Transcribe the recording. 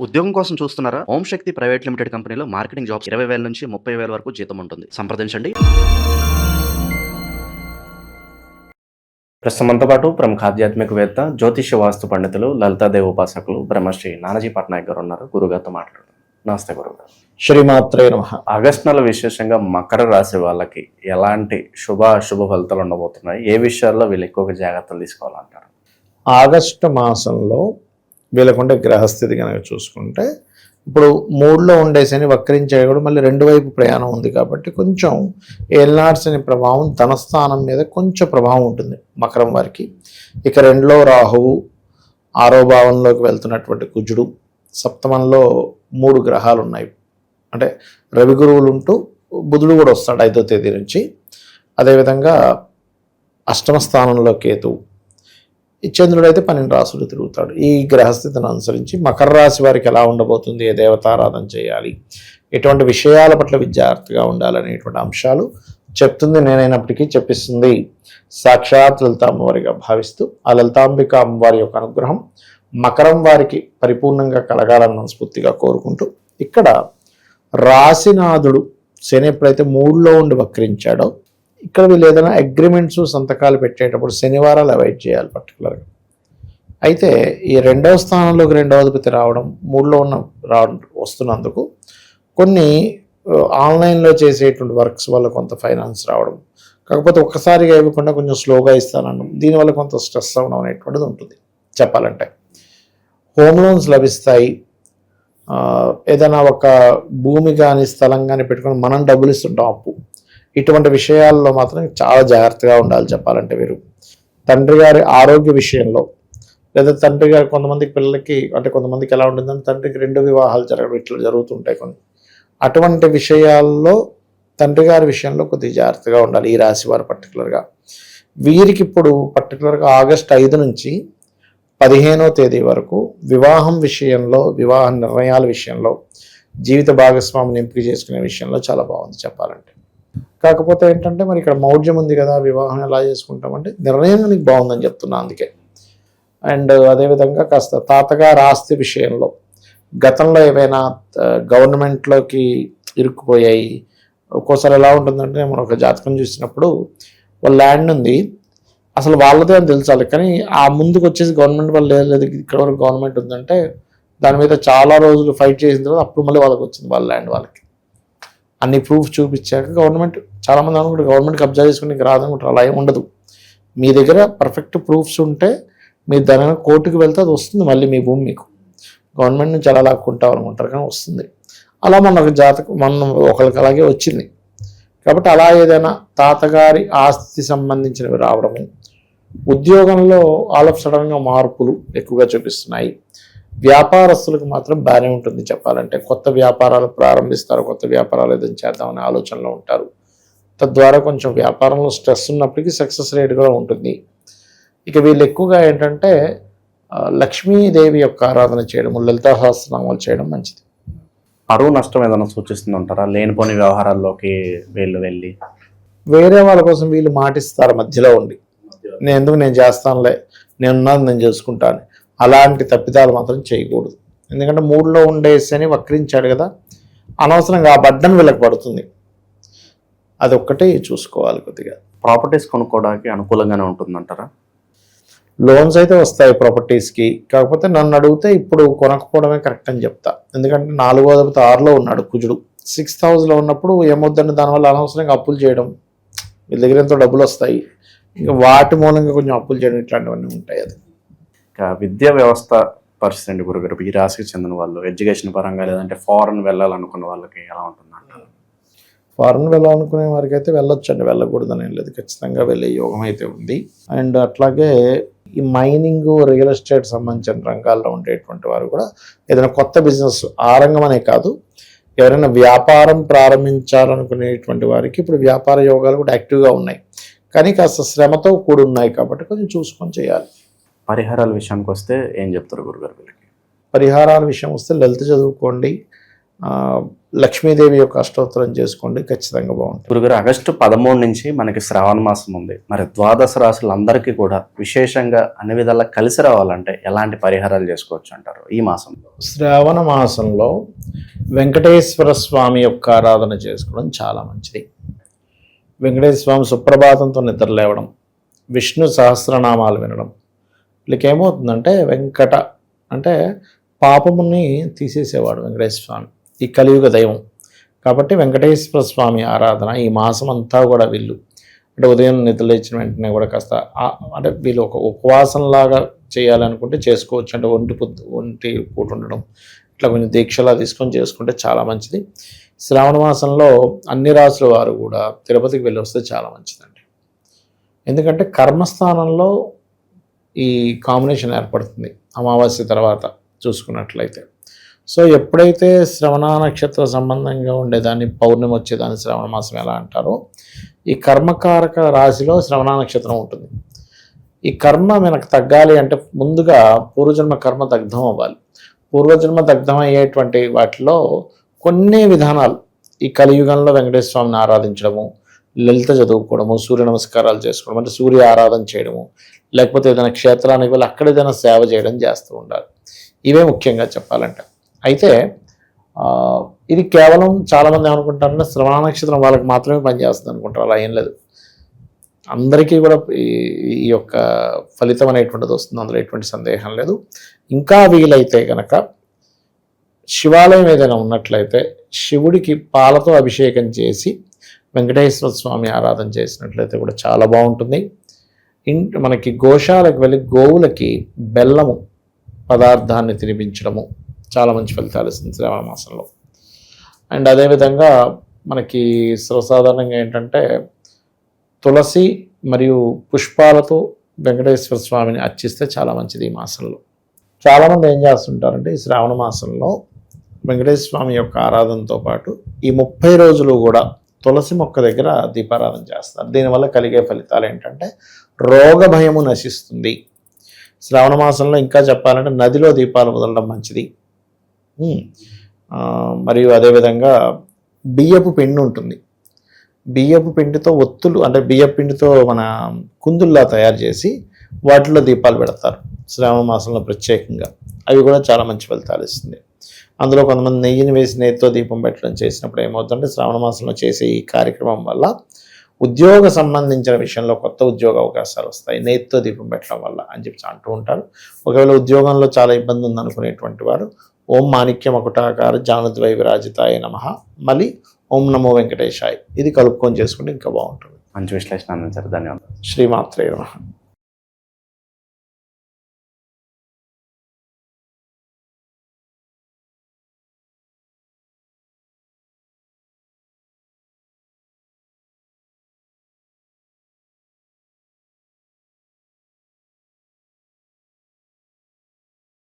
ఉద్యోగం కోసం చూస్తున్నారా? ఓం శక్తి ప్రైవేట్ లిమిటెడ్ కంపెనీలో మార్కెటింగ్ జాబ్స్ 20,000 నుంచి 30,000 వరకు జీతం ఉంటుంది. సంప్రదించండి. ప్రస్తుతం మనతో పాటు ప్రముఖ ఆధ్యాత్మికవేత్త, జ్యోతిష్య వాస్తు పండితులు, లలితాదేవి ఉపాసకులు బ్రహ్మశ్రీ నానాజీ పట్నాయక్ గారు ఉన్నారు. గురుగారితో మాట్లాడుతారు. నమస్తే గురుగారు. శ్రీమాత్రే నమః. ఆగస్టు నెల విశేషంగా మకర రాశి వాళ్ళకి ఎలాంటి శుభ అశుభ ఫలితాలు ఉండబోతున్నాయి? ఏ విషయాల్లో వీళ్ళు ఎక్కువగా జాగ్రత్తలు తీసుకోవాలంటారు? ఆగస్టు మాసంలో వీళ్ళకుండే గ్రహస్థితి కనుక చూసుకుంటే, ఇప్పుడు 3లో ఉండే శని వక్రించాడు కూడా మళ్ళీ 2 వైపు ప్రయాణం ఉంది కాబట్టి కొంచెం ఏలినాటి శని ప్రభావం ధనస్థానం మీద కొంచెం ప్రభావం ఉంటుంది మకరం వారికి. ఇక 2లో రాహువు, 6వ భావంలోకి వెళ్తున్నటువంటి కుజుడు, సప్తమంలో 3 గ్రహాలు ఉన్నాయి. అంటే రవి గురువులు ఉంటూ బుధుడు కూడా వస్తాడు 5వ తేదీ నుంచి. అదేవిధంగా అష్టమ స్థానంలో కేతువు, ఈ చంద్రుడు అయితే 12 రాశులు తిరుగుతాడు. ఈ గ్రహస్థితిని అనుసరించి మకర రాశి వారికి ఎలా ఉండబోతుంది, ఏ దేవతారాధన చేయాలి, ఎటువంటి విషయాల పట్ల విద్యార్థిగా ఉండాలనేటువంటి అంశాలు చెప్తుంది నేనైనప్పటికీ చెప్పిస్తుంది సాక్షాత్ లలిత అమ్మవారిగా భావిస్తూ, ఆ లలితాంబిక అమ్మవారి యొక్క అనుగ్రహం మకరం వారికి పరిపూర్ణంగా కలగాలని మనస్ఫూర్తిగా కోరుకుంటూ, ఇక్కడ రాశినాథుడు శని ఎప్పుడైతే 3లో ఉండి వక్రించాడో, ఇక్కడ వీళ్ళు ఏదైనా అగ్రిమెంట్స్ సంతకాలు పెట్టేటప్పుడు శనివారాలు అవాయిడ్ చేయాలి పర్టికులర్గా. అయితే ఈ 2వ స్థానంలోకి 2వ అధిపతి రావడం, 3లో వస్తున్నందుకు కొన్ని ఆన్లైన్లో చేసేటువంటి వర్క్స్ వల్ల కొంత ఫైనాన్స్ రావడం, కాకపోతే ఒక్కసారిగా ఇవ్వకుండా కొంచెం స్లోగా ఇస్తానడం, దీనివల్ల కొంత స్ట్రెస్ అవ్వడం అనేటువంటిది ఉంటుంది. చెప్పాలంటే హోమ్ లోన్స్ లభిస్తాయి. ఏదైనా ఒక భూమి కానీ స్థలం కానీ పెట్టుకొని మనం డబ్బులు ఇస్తుంటాం అప్పు, ఇటువంటి విషయాల్లో మాత్రం చాలా జాగ్రత్తగా ఉండాలి. చెప్పాలంటే వీరు తండ్రి గారి ఆరోగ్య విషయంలో, లేదా తండ్రి గారి కొంతమందికి పిల్లలకి, అంటే కొంతమందికి ఎలా ఉంటుందని తండ్రికి 2 వివాహాలు జరగడం ఇట్లా జరుగుతుంటాయి కొన్ని. అటువంటి విషయాల్లో తండ్రి గారి విషయంలో కొద్దిగా జాగ్రత్తగా ఉండాలి ఈ రాశి వారు పర్టికులర్గా. వీరికి ఇప్పుడు పర్టికులర్గా ఆగస్టు 5 నుంచి 15వ తేదీ వరకు వివాహం విషయంలో, వివాహ నిర్ణయాల విషయంలో, జీవిత భాగస్వామిని ఎంపిక చేసుకునే విషయంలో చాలా బాగుంది చెప్పాలంటే. కాకపోతే ఏంటంటే మరి ఇక్కడ మౌఢ్యం ఉంది కదా, వివాహం ఎలా చేసుకుంటామంటే నిర్ణయం నీకు బాగుందని చెప్తున్నా అందుకే. అండ్ అదేవిధంగా కాస్త తాతగారి ఆస్తి విషయంలో గతంలో ఏవైనా గవర్నమెంట్లోకి ఇరుక్కుపోయాయి. ఒక్కోసారి ఎలా ఉంటుందంటే, మనం ఒక జాతకం చూసినప్పుడు వాళ్ళ ల్యాండ్ ఉంది, అసలు వాళ్ళదే అని తెలుసాలి, కానీ ఆ ముందుకు వచ్చేసి గవర్నమెంట్ వాళ్ళు లేదు ఇక్కడ వరకు గవర్నమెంట్ ఉందంటే దాని మీద చాలా రోజులు ఫైట్ చేసిన తర్వాత అప్పుడు మళ్ళీ వాళ్ళకి వచ్చింది వాళ్ళ ల్యాండ్. వాళ్ళకి అన్ని ప్రూఫ్ చూపించాక గవర్నమెంట్, చాలామంది అనుకుంటారు గవర్నమెంట్ కబ్జా చేసుకుని రాదనుకుంటారు. అలా ఏమి ఉండదు. మీ దగ్గర పర్ఫెక్ట్ ప్రూఫ్స్ ఉంటే మీరు దాని కోర్టుకు వెళ్తే అది వస్తుంది, మళ్ళీ మీ భూమి మీకు. గవర్నమెంట్ నుంచి అలా లాక్కుంటాం అనుకుంటారు కానీ వస్తుంది. అలా మన జాతకం మనం ఒకరికి అలాగే వచ్చింది. కాబట్టి అలా ఏదైనా తాతగారి ఆస్తి సంబంధించినవి రావడము, ఉద్యోగంలో ఆల్ ఆఫ్ సడన్గా మార్పులు ఎక్కువగా చూపిస్తున్నాయి. వ్యాపారస్తులకు మాత్రం బాగానే ఉంటుంది చెప్పాలంటే. కొత్త వ్యాపారాలు ప్రారంభిస్తారు, కొత్త వ్యాపారాలు ఏదైనా చేద్దామనే ఆలోచనలో ఉంటారు. తద్వారా కొంచెం వ్యాపారంలో స్ట్రెస్ ఉన్నప్పటికీ సక్సెస్ రేట్ కూడా ఉంటుంది. ఇక వీళ్ళు ఎక్కువగా ఏంటంటే లక్ష్మీదేవి యొక్క ఆరాధన చేయడం, లలితా సహస్రనామాలు చేయడం మంచిది. అరువు నష్టం ఏదైనా సూచిస్తుందంటారా? లేనిపోని వ్యవహారాల్లోకి వీళ్ళు వెళ్ళి వేరే వాళ్ళ కోసం వీళ్ళు మాటిస్తారు మధ్యలో ఉండి, నేను చేస్తానులే, నేను చేసుకుంటాను. అలాంటి తప్పిదాలు మాత్రం చేయకూడదు. ఎందుకంటే 3లో ఉండే శని వక్రించాడు కదా, అనవసరంగా ఆ బడ్డను వీళ్ళకి పడుతుంది. అదొక్కటే చూసుకోవాలి కొద్దిగా. ప్రాపర్టీస్ కొనుక్కోవడానికి అనుకూలంగానే ఉంటుందంటారా? లోన్స్ అయితే వస్తాయి ప్రాపర్టీస్కి. కాకపోతే నన్ను అడిగితే ఇప్పుడు కొనకపోవడమే కరెక్ట్ అని చెప్తా. ఎందుకంటే 4వ అధిపతి 6లో ఉన్నాడు కుజుడు. 6th హౌస్లో ఉన్నప్పుడు ఏమొద్దండి, దానివల్ల అనవసరంగా అప్పులు చేయడం, వీళ్ళ దగ్గర ఎంతో డబ్బులు వస్తాయి, ఇంకా వాటి మూలంగా కొంచెం అప్పులు చేయడం, ఇట్లాంటివన్నీ ఉంటాయి. అది ఇంకా విద్యా వ్యవస్థ పరిస్థితి అండి గురుగారు. ఈ రాశికి చెందిన వాళ్ళు ఎడ్యుకేషన్ పరంగా, లేదంటే ఫారెన్ వెళ్ళాలనుకున్న వాళ్ళకి ఎలా ఉంటుందంటారు? ఫారెన్ వెళ్ళాలనుకునే వారికి అయితే వెళ్ళొచ్చండి, వెళ్ళకూడదని ఏం లేదు, ఖచ్చితంగా వెళ్ళే యోగం అయితే ఉంది. అండ్ అట్లాగే ఈ మైనింగ్, రియల్ ఎస్టేట్ సంబంధించిన రంగాల్లో ఉండేటువంటి వారు కూడా ఏదైనా కొత్త బిజినెస్, ఆ రంగం అనే కాదు, ఎవరైనా వ్యాపారం ప్రారంభించాలనుకునేటువంటి వారికి ఇప్పుడు వ్యాపార యోగాలు కూడా యాక్టివ్గా ఉన్నాయి, కానీ కాస్త శ్రమతో కూడి ఉన్నాయి కాబట్టి కొంచెం చూసుకొని చేయాలి. పరిహారాల విషయానికి వస్తే ఏం చెప్తారు గురుగారు వీళ్ళకి? పరిహారాల విషయం వస్తే లలిత చదువుకోండి, లక్ష్మీదేవి యొక్క అష్టోత్తరం చేసుకోండి, ఖచ్చితంగా బాగుంటుంది. గురుగారు, ఆగస్టు 13 నుంచి మనకి శ్రావణ మాసం ఉంది. మరి ద్వాదశ రాశులందరికీ కూడా విశేషంగా అన్ని విధాలా కలిసి రావాలంటే ఎలాంటి పరిహారాలు చేసుకోవచ్చు అంటారు ఈ మాసంలో? శ్రావణ మాసంలో వెంకటేశ్వర స్వామి యొక్క ఆరాధన చేసుకోవడం చాలా మంచిది. వెంకటేశ్వర స్వామి సుప్రభాతంతో నిద్ర లేవడం, విష్ణు సహస్రనామాలు వినడం, వీళ్ళకి ఏమవుతుందంటే వెంకట అంటే పాపముని తీసేసేవాడు వెంకటేశ్వర స్వామి, ఈ కలియుగ దైవం. కాబట్టి వెంకటేశ్వర స్వామి ఆరాధన ఈ మాసం అంతా కూడా వీళ్ళు అంటే ఉదయం నిద్ర లేచిన వెంటనే కూడా కాస్త అంటే వీళ్ళు ఒక ఉపవాసంలాగా చేయాలనుకుంటే చేసుకోవచ్చు. అంటే ఒంటి పూట ఉండడం, ఇట్లా కొంచెం దీక్షలా తీసుకొని చేసుకుంటే చాలా మంచిది. శ్రావణ మాసంలో అన్ని రాసుల వారు కూడా తిరుపతికి వెళ్ళి వస్తే చాలా మంచిదండి. ఎందుకంటే కర్మస్థానంలో ఈ కాంబినేషన్ ఏర్పడుతుంది అమావాస్య తర్వాత చూసుకున్నట్లయితే. సో ఎప్పుడైతే శ్రవణ నక్షత్ర సంబంధంగా ఉండేదాన్ని పౌర్ణమి వచ్చేదాన్ని శ్రవణ మాసం ఎలా అంటారో, ఈ కర్మకారక రాశిలో శ్రవణ నక్షత్రం ఉంటుంది. ఈ కర్మ మనకు తగ్గాలి అంటే ముందుగా పూర్వజన్మ కర్మ దగ్ధం అవ్వాలి. పూర్వజన్మ దగ్ధం అయ్యేటువంటి వాటిలో కొన్ని విధానాలు ఈ కలియుగంలో వెంకటేశ్వర స్వామిని ఆరాధించడము, లలిత చదువుకోవడము, సూర్య నమస్కారాలు చేసుకోవడం, అంటే సూర్య ఆరాధన చేయడము, లేకపోతే ఏదైనా క్షేత్రానికి వెళ్ళి అక్కడ ఏదైనా సేవ చేయడం చేస్తూ ఉండాలి. ఇవే ముఖ్యంగా చెప్పాలంటే. అయితే ఇది కేవలం చాలామంది ఏమనుకుంటారంటే శ్రవణ నక్షత్రం వాళ్ళకి మాత్రమే పనిచేస్తుంది అనుకుంటారు. అలా ఏం లేదు, అందరికీ కూడా ఈ యొక్క ఫలితం అనేటువంటిది వస్తుంది, అందులో ఎటువంటి సందేహం లేదు. ఇంకా వీలైతే కనుక శివాలయం ఏదైనా ఉన్నట్లయితే శివుడికి పాలతో అభిషేకం చేసి వెంకటేశ్వర స్వామి ఆరాధన చేసినట్లయితే కూడా చాలా బాగుంటుంది. మనకి గోశాలకు వెళ్ళి గోవులకి బెల్లము పదార్థాన్ని తినిపించడము చాలా మంచి ఫలితాలు ఇస్తుంది శ్రావణ మాసంలో. అండ్ అదేవిధంగా మనకి సర్వసాధారణంగా ఏంటంటే తులసి మరియు పుష్పాలతో వెంకటేశ్వర స్వామిని అర్చిస్తే చాలా మంచిది ఈ మాసంలో. చాలామంది ఏం చేస్తుంటారంటే ఈ శ్రావణ మాసంలో వెంకటేశ్వర స్వామి యొక్క ఆరాధనతో పాటు ఈ 30 రోజులు కూడా తులసి మొక్క దగ్గర దీపారాధన చేస్తారు. దీనివల్ల కలిగే ఫలితాలు ఏంటంటే రోగ భయము నశిస్తుంది. శ్రావణ మాసంలో ఇంకా చెప్పాలంటే నదిలో దీపాలు వదలడం మంచిది. మరియు అదేవిధంగా బియ్యపు పిండి ఉంటుంది, బియ్యపు పిండితో ఒత్తులు అంటే బియ్యపు పిండితో మన కుందుల్లా తయారు చేసి వాటిలో దీపాలు పెడతారు శ్రావణ మాసంలో ప్రత్యేకంగా. అవి కూడా చాలా మంచి ఫలితాలు ఇస్తుంది. అందులో కొంతమంది నెయ్యిని వేసి నెయ్యితో దీపం పెట్టడం చేసినప్పుడు ఏమవుతుందంటే శ్రావణ మాసంలో చేసే ఈ కార్యక్రమం వల్ల ఉద్యోగ సంబంధించిన విషయంలో కొత్త ఉద్యోగ అవకాశాలు వస్తాయి నెయ్యితో దీపం పెట్టడం వల్ల అని చెప్పి అంటూ ఉంటారు. ఒకవేళ ఉద్యోగంలో చాలా ఇబ్బంది ఉందనుకునేటువంటి వారు ఓం మాణిక్యం అకుటాకార జానుద్వై విరాజితాయ నమః, మళ్ళీ ఓం నమో వెంకటేశాయ్ ఇది కలుపుకొని చేసుకుంటే ఇంకా బాగుంటుంది. మంచి విశ్లేషణ అందించారు, ధన్యవాదాలు. శ్రీమాత్రే నమః.